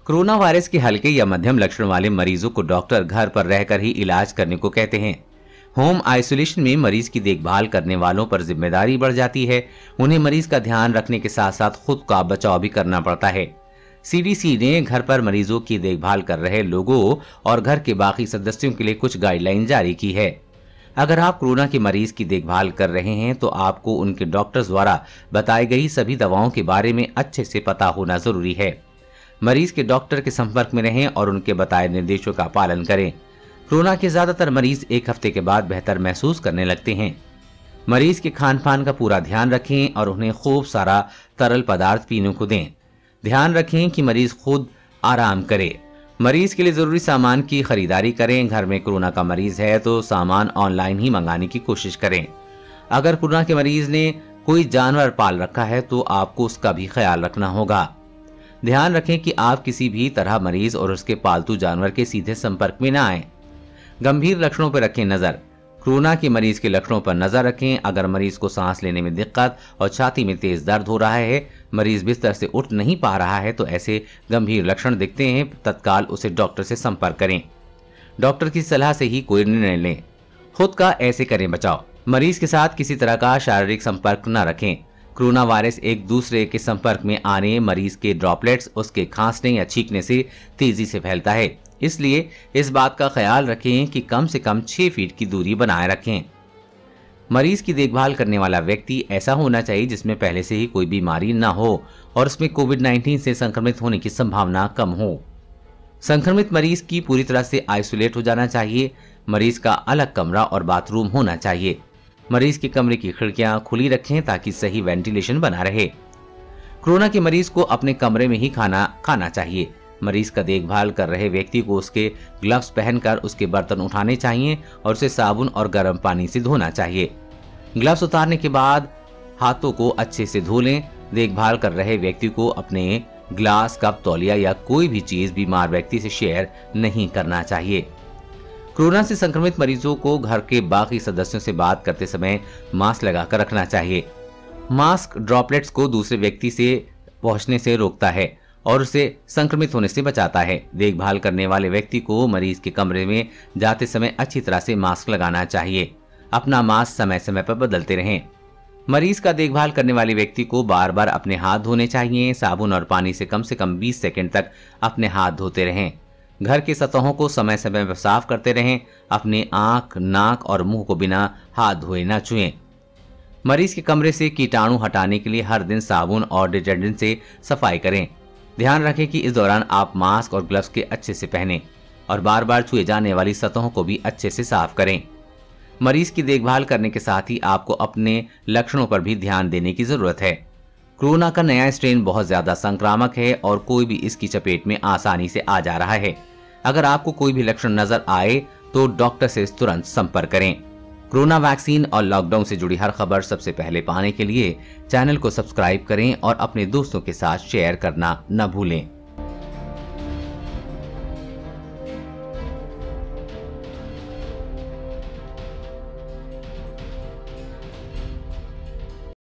Corona virus के हल्के या मध्यम लक्षण वाले मरीजों को डॉक्टर घर पर रहकर ही इलाज करने को कहते हैं। होम आइसोलेशन में मरीज की देखभाल करने वालों पर जिम्मेदारी बढ़ जाती है। उन्हें मरीज का ध्यान रखने के साथ साथ खुद का बचाव भी करना पड़ता है। सीडीसी ने घर पर मरीजों की देखभाल कर रहे लोगों और घर के बाकी सदस्यों के लिए कुछ गाइडलाइन जारी की है। अगर आप कोरोना के मरीज की देखभाल कर रहे हैं तो आपको उनके डॉक्टर्स द्वारा बताई गई सभी दवाओं के बारे में अच्छे से पता होना जरूरी है। मरीज के डॉक्टर के संपर्क में रहें और उनके बताए निर्देशों का पालन करें। कोरोना के ज्यादातर मरीज 1 हफ्ते के बाद बेहतर महसूस करने लगते हैं। मरीज के खान पान का पूरा ध्यान रखें और उन्हें खूब सारा तरल पदार्थ पीने को दें। ध्यान रखें कि मरीज खुद आराम करे। मरीज के लिए जरूरी सामान की खरीदारी करें। घर में कोरोना का मरीज है तो सामान ऑनलाइन ही मंगाने की कोशिश करें। अगर कोरोना के मरीज ने कोई जानवर पाल रखा है तो आपको उसका भी ख्याल रखना होगा। ध्यान रखें कि आप किसी भी तरह मरीज और उसके पालतू जानवर के सीधे संपर्क में न आए। गंभीर लक्षणों पर रखें नजर। कोरोना के मरीज के लक्षणों पर नजर रखें। अगर मरीज को सांस लेने में दिक्कत और छाती में तेज दर्द हो रहा है, मरीज बिस्तर से उठ नहीं पा रहा है, तो ऐसे गंभीर लक्षण दिखते हैं, तत्काल उसे डॉक्टर से संपर्क करें। डॉक्टर की सलाह से ही कोई निर्णय लें। खुद का ऐसे करें बचाव। मरीज के साथ किसी तरह का शारीरिक संपर्क न रखें। कोरोना वायरस एक दूसरे के संपर्क में आने, मरीज के ड्रॉपलेट्स उसके खांसने या छींकने से तेजी से फैलता है। इसलिए इस बात का ख्याल रखें कि कम से कम 6 फीट की दूरी बनाए रखें। मरीज की देखभाल करने वाला व्यक्ति ऐसा होना चाहिए जिसमें पहले से ही कोई बीमारी न हो और उसमें कोविड-19 से संक्रमित होने की संभावना कम हो। संक्रमित मरीज की पूरी तरह से आइसोलेट हो जाना चाहिए। मरीज का अलग कमरा और बाथरूम होना चाहिए। मरीज के कमरे की खिड़कियां खुली रखें ताकि सही वेंटिलेशन बना रहे। कोरोना के मरीज को अपने कमरे में ही खाना खाना चाहिए। मरीज का देखभाल कर रहे व्यक्ति को उसके ग्लव्स पहनकर उसके बर्तन उठाने चाहिए और उसे साबुन और गर्म पानी से धोना चाहिए। ग्लव्स उतारने के बाद हाथों को अच्छे से धो लें। देखभाल कर रहे व्यक्ति को अपने ग्लास, कप, तौलिया या कोई भी चीज बीमार व्यक्ति से शेयर नहीं करना चाहिए। कोरोना से संक्रमित मरीजों को घर के बाकी सदस्यों से बात करते समय मास्क लगाकर रखना चाहिए। मास्क ड्रॉपलेट्स को दूसरे व्यक्ति से पहुंचने से रोकता है और उसे संक्रमित होने से बचाता है। देखभाल करने वाले व्यक्ति को मरीज के कमरे में जाते समय अच्छी तरह से मास्क लगाना चाहिए। अपना मास्क समय समय पर बदलते रहें। मरीज का देखभाल करने वाले व्यक्ति को बार बार अपने हाथ धोने चाहिए। साबुन और पानी से कम 20 सेकंड तक अपने हाथ धोते रहें। घर की सतहों को समय समय पर साफ करते रहें। अपने आंख, नाक और मुंह को बिना हाथ धोए न छुएं। मरीज के कमरे से कीटाणु हटाने के लिए हर दिन साबुन और डिटर्जेंट से सफाई करें। ध्यान रखें कि इस दौरान आप मास्क और ग्लव्स के अच्छे से पहनें और बार बार छुए जाने वाली सतहों को भी अच्छे से साफ करें। मरीज की देखभाल करने के साथ ही आपको अपने लक्षणों पर भी ध्यान देने की जरूरत है। कोरोना का नया स्ट्रेन बहुत ज्यादा संक्रामक है और कोई भी इसकी चपेट में आसानी से आ जा रहा है। अगर आपको कोई भी लक्षण नजर आए तो डॉक्टर से तुरंत संपर्क करें। कोरोना वैक्सीन और लॉकडाउन से जुड़ी हर खबर सबसे पहले पाने के लिए चैनल को सब्सक्राइब करें और अपने दोस्तों के साथ शेयर करना न भूलें।